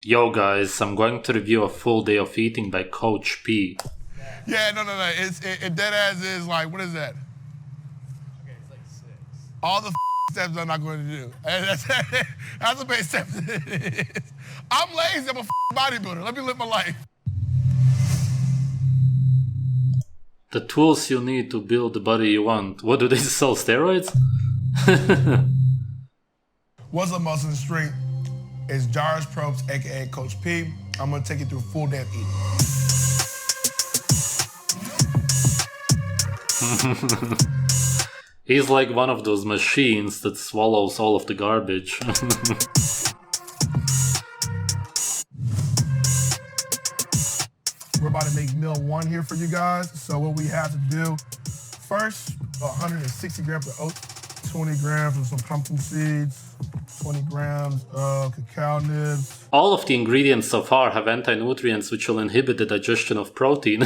Yo guys, I'm going to review a full day of eating by Coach P. Yeah, no. It dead ass is like, what is that? Okay, it's like 6. All the steps I'm not going to do. That's the base steps it is. I'm lazy. I'm a bodybuilder. Let me live my life. The tools you need to build the body you want. What, do they sell steroids? What's up, Muscle and Strength? It's Jarvis Probst, aka Coach P. I'm gonna take you through a full day of eating. He's like one of those machines that swallows all of the garbage. We're about to make meal one here for you guys. So what we have to do, first, 160 grams of oats, 20 grams of some pumpkin seeds, 20 grams of cacao nibs. All of the ingredients so far have anti-nutrients which will inhibit the digestion of protein.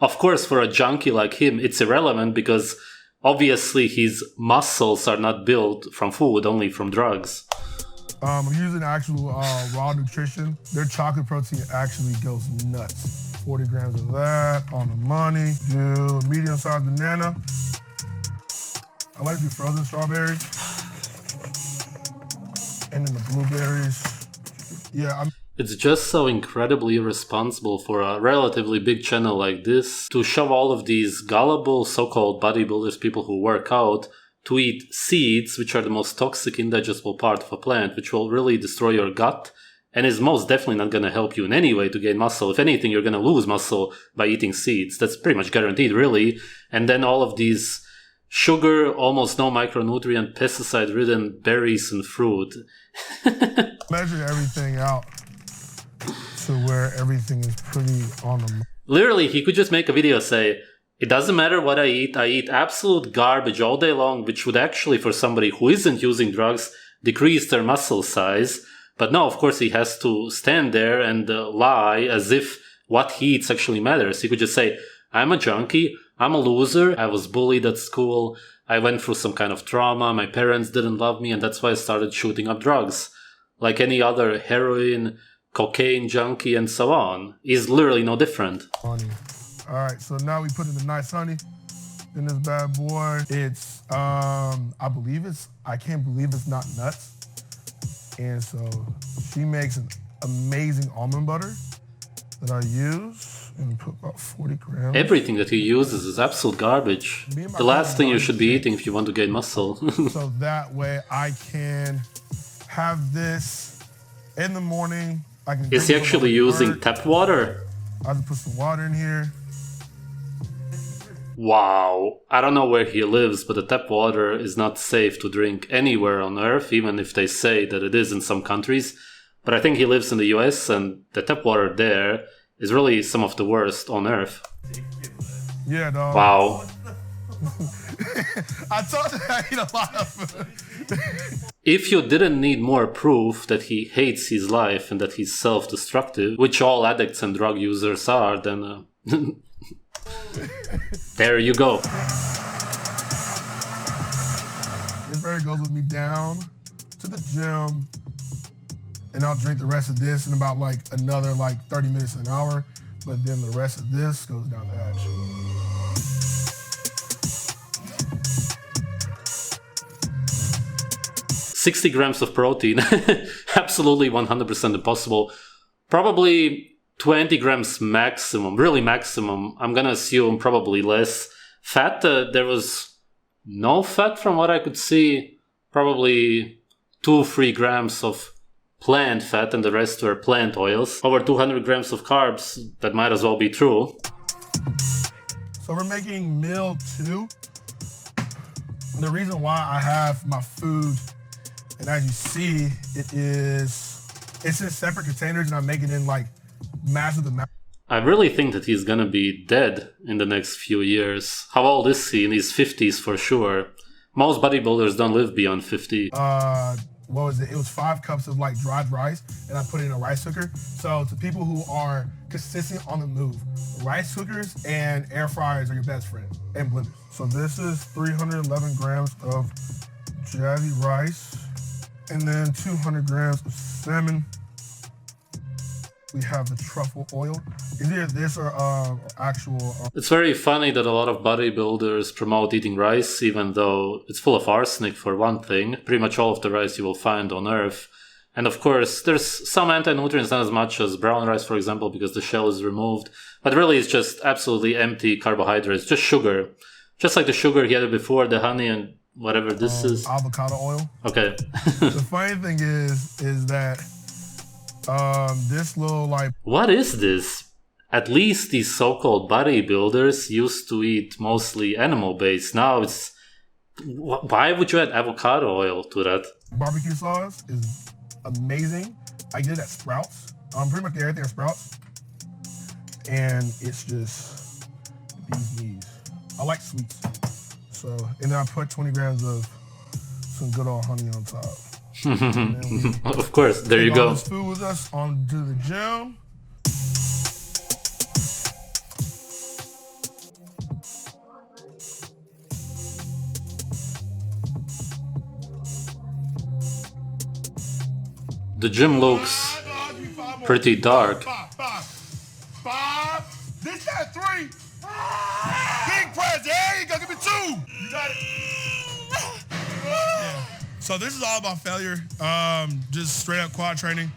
Of course, for a junkie like him, it's irrelevant because obviously his muscles are not built from food, only from drugs. I'm using actual raw nutrition. Their chocolate protein actually goes nuts. 40 grams of that on the money. Do a medium-sized banana. I like to do frozen strawberries. And then the blueberries. Yeah, It's just so incredibly irresponsible for a relatively big channel like this to shove all of these gullible so-called bodybuilders, people who work out, to eat seeds, which are the most toxic, indigestible part of a plant, which will really destroy your gut and is most definitely not going to help you in any way to gain muscle. If anything, you're going to lose muscle by eating seeds. That's pretty much guaranteed, really. And then all of these sugar, almost no micronutrient, pesticide-ridden berries and fruit. measure everything out to where everything is pretty on the... Literally, he could just make a video say, it doesn't matter what I eat absolute garbage all day long, which would actually, for somebody who isn't using drugs, decrease their muscle size. But no, of course, he has to stand there and lie as if what he eats actually matters. He could just say, I'm a junkie, I'm a loser, I was bullied at school, I went through some kind of trauma, my parents didn't love me, and that's why I started shooting up drugs. Like any other heroin, cocaine junkie, and so on. He's literally no different. Honey. All right, so now we put in the nice honey in this bad boy. It's, I can't believe it's not nuts. And so she makes an amazing almond butter that I use and put about 40 grams. Everything that he uses is absolute garbage. The last thing you should be eating if you want to gain muscle. So that way I can have this in the morning. I can. Is he actually using tap water? I just put some water in here. Wow. I don't know where he lives, but the tap water is not safe to drink anywhere on Earth, even if they say that it is in some countries. But I think he lives in the US, and the tap water there is really some of the worst on Earth. Yeah, dog. Wow. I told you I eat a lot of food. If you didn't need more proof that he hates his life and that he's self-destructive, which all addicts and drug users are, then there you go. This very goes with me down to the gym, and I'll drink the rest of this in about another 30 minutes, an hour, but then the rest of this goes down the hatch. $60 grams of protein, absolutely 100% impossible. Probably 20 grams maximum, really maximum. I'm gonna assume probably less. Fat, there was no fat from what I could see. Probably 2-3 grams of plant fat and the rest were plant oils. Over 200 grams of carbs, that might as well be true. So we're making meal 2. The reason why I have my food, and as you see, it's in separate containers, and I'm making it in massive amounts. I really think that he's gonna be dead in the next few years. How old is he? In his 50s for sure. Most bodybuilders don't live beyond 50. What was it? It was 5 cups of dried rice, and I put it in a rice cooker. So to people who are consistent on the move, rice cookers and air fryers are your best friend, and blenders. So this is 311 grams of jazzy rice, and then 200 grams of salmon, We have the truffle oil. Either this or actual. It's very funny that a lot of bodybuilders promote eating rice, even though it's full of arsenic for one thing. Pretty much all of the rice you will find on Earth. And of course, there's some anti-nutrients, not as much as brown rice, for example, because the shell is removed. But really, it's just absolutely empty carbohydrates, just sugar. Just like the sugar he had before, the honey and whatever this is. Avocado oil. Okay. The funny thing is that this little like... What is this? At least these so-called bodybuilders used to eat mostly animal-based. Now it's... Why would you add avocado oil to that? Barbecue sauce is amazing. I get it at Sprouts. Pretty much everything at Sprouts. And it's just these knees. I like sweets. So, and then I put 20 grams of some good old honey on top. Of course, there you go. All this food with us on to the gym. The gym looks pretty dark. Five. This got 3. Big press. There you go. Give me 2. You got it. Yeah. So this is all about failure. Just straight up quad training.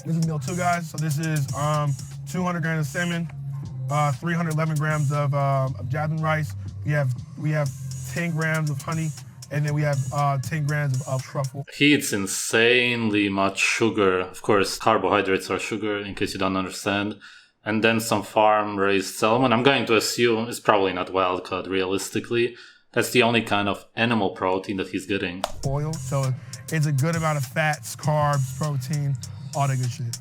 This is meal 2, guys. So this is 200 grams of salmon, 311 grams of jasmine rice. We have 10 grams of honey. And then we have 10 grams of truffle. He eats insanely much sugar. Of course, carbohydrates are sugar, in case you don't understand. And then some farm-raised salmon. I'm going to assume it's probably not wild-caught, realistically. That's the only kind of animal protein that he's getting. Oil, so it's a good amount of fats, carbs, protein, all that good shit.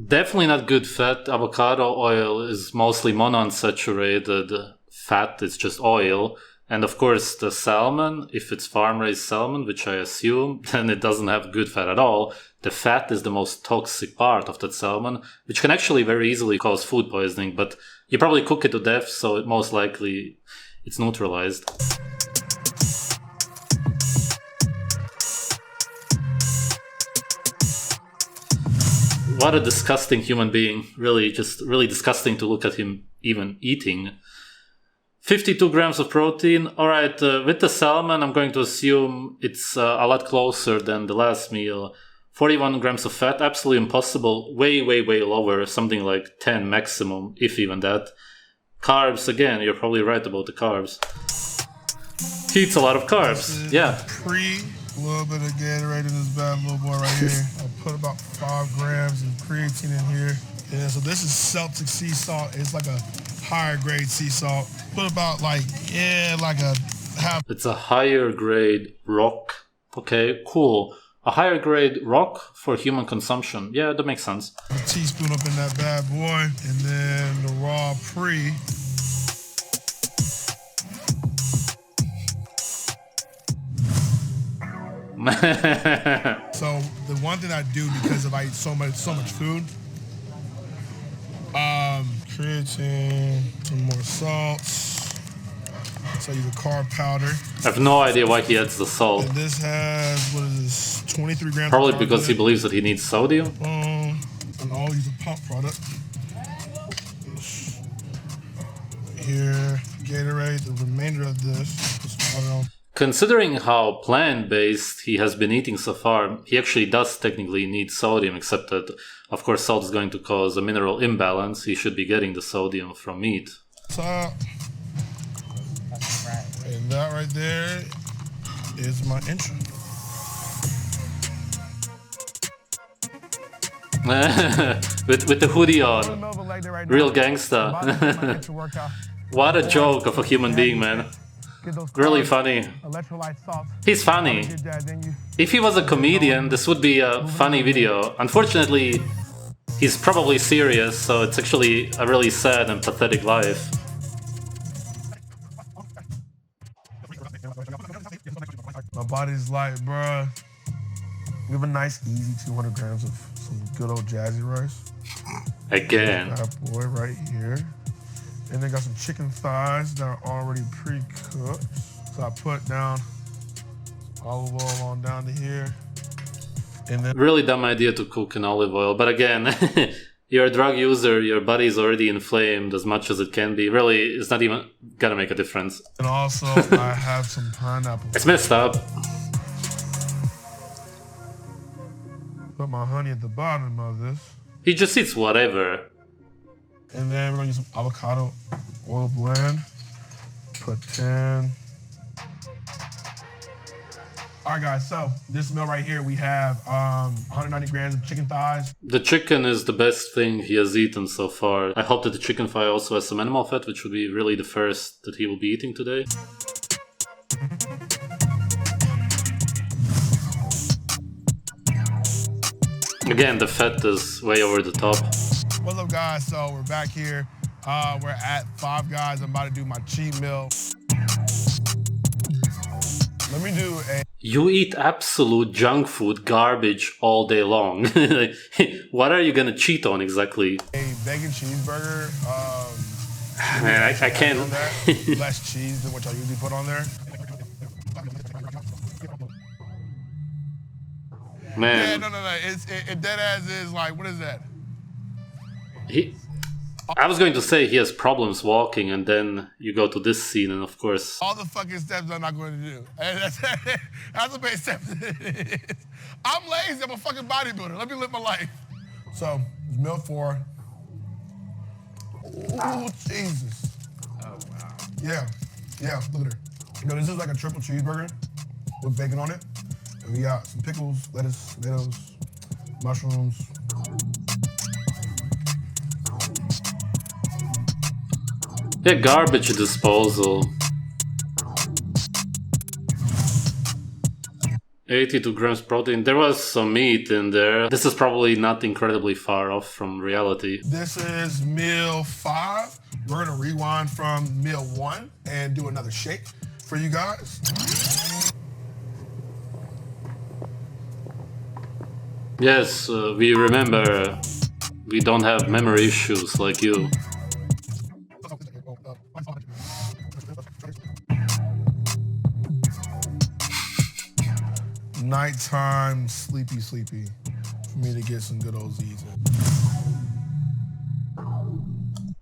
Definitely not good fat. Avocado oil is mostly monounsaturated fat. It's just oil. And of course, the salmon, if it's farm-raised salmon, which I assume, then it doesn't have good fat at all. The fat is the most toxic part of that salmon, which can actually very easily cause food poisoning, but you probably cook it to death, so it most likely it's neutralized. What a disgusting human being. Really, just really disgusting to look at him even eating. 52 grams of protein. Alright, with the salmon, I'm going to assume it's a lot closer than the last meal. 41 grams of fat, absolutely impossible. Way, way, way lower. Something like 10 maximum, if even that. Carbs, again, you're probably right about the carbs. He eats a lot of carbs, yeah. A little bit of Gatorade in this bad little boy right here. I'll put about 5 grams of creatine in here. Yeah, so this is Celtic sea salt. It's like a higher grade sea salt. Put about like a half. It's a higher grade rock. Okay, cool. A higher grade rock for human consumption. Yeah, that makes sense. A teaspoon up in that bad boy. And then the raw pre. So the one thing I do, because I eat so much food, creatine, some more salts. So I use a carb powder. I have no idea why he adds the salt. And this has, what is this, 23 grams Probably of because he believes that he needs sodium. And I'll use a pump product. Here, Gatorade, the remainder of this. Considering how plant-based he has been eating so far, he actually does technically need sodium, except that, of course, salt is going to cause a mineral imbalance. He should be getting the sodium from meat. Top. And that right there is my intro. with the hoodie on. Real gangsta. What a joke of a human being, man. Really funny. He's funny. If he was a comedian, this would be a funny video. Unfortunately, he's probably serious, so it's actually a really sad and pathetic life. My body's light, bruh. We have a nice, easy 200 grams of some good old jazzy rice. Again. That boy right here. And then got some chicken thighs that are already pre-cooked. So I put down olive oil on down to here. And then Really dumb idea to cook in olive oil. But again, you're a drug user, your body's already inflamed as much as it can be. Really, it's not even gonna make a difference. and also I have some pineapple. It's messed up. Put my honey at the bottom of this. He just eats whatever. And then we're gonna use some avocado oil blend. Put 10. All right, guys, so this meal right here, we have 190 grams of chicken thighs. The chicken is the best thing he has eaten so far. I hope that the chicken thigh also has some animal fat, which would be really the first that he will be eating today. Again, the fat is way over the top. What's up, guys? So we're back here. We're at Five Guys. I'm about to do my cheat meal. Let me do a... You eat absolute junk food, garbage all day long. What are you gonna cheat on exactly? A bacon cheeseburger. Man, I can't. On there. Less cheese than what I usually put on there. Man, Yeah, no. It dead ass is like, what is that? I was going to say he has problems walking, and then you go to this scene, and of course... All the fucking steps I'm not going to do. And that's the base steps it is. I'm lazy. I'm a fucking bodybuilder. Let me live my life. So, it's meal 4. Oh, Jesus. Oh, wow. Yeah, look at her. You know, this is like a triple cheeseburger with bacon on it. And we got some pickles, lettuce, tomatoes, mushrooms. Yeah, garbage disposal. 82 grams protein. There was some meat in there. This is probably not incredibly far off from reality. This is meal 5. We're gonna rewind from meal 1 and do another shake for you guys. Yes, we remember we don't have memory issues like you. Nighttime, sleepy for me to get some good old Z's in.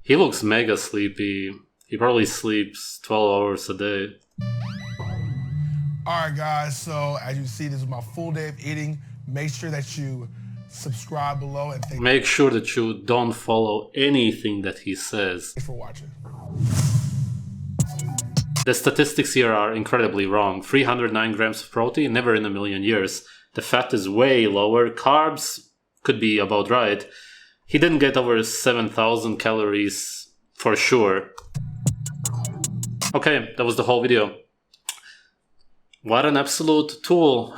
He looks mega sleepy. He probably sleeps 12 hours a day. All right, guys, so as you see, this is my full day of eating. Make sure that you subscribe below and Make sure that you don't follow anything that he says. thanks for watching. The statistics here are incredibly wrong. 309 grams of protein, never in a million years. The fat is way lower. Carbs could be about right. He didn't get over 7,000 calories for sure. Okay, that was the whole video. What an absolute tool.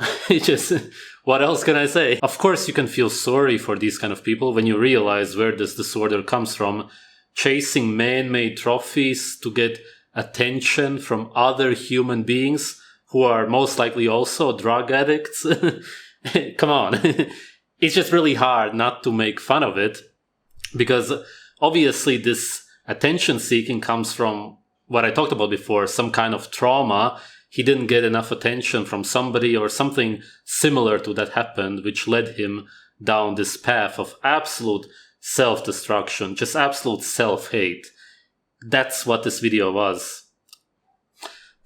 What else can I say? Of course you can feel sorry for these kind of people when you realize where this disorder comes from. Chasing man-made trophies to get attention from other human beings who are most likely also drug addicts. Come on. It's just really hard not to make fun of it, because obviously this attention seeking comes from what I talked about before, some kind of trauma. He didn't get enough attention from somebody or something similar to that happened, which led him down this path of absolute self-destruction, just absolute self-hate. That's what this video was.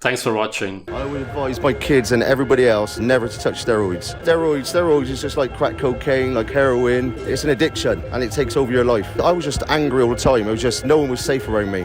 Thanks for watching. I would advise my kids and everybody else never to touch steroids. Steroids is just like crack cocaine, like heroin. It's an addiction and it takes over your life. I was just angry all the time. It was just no one was safe around me.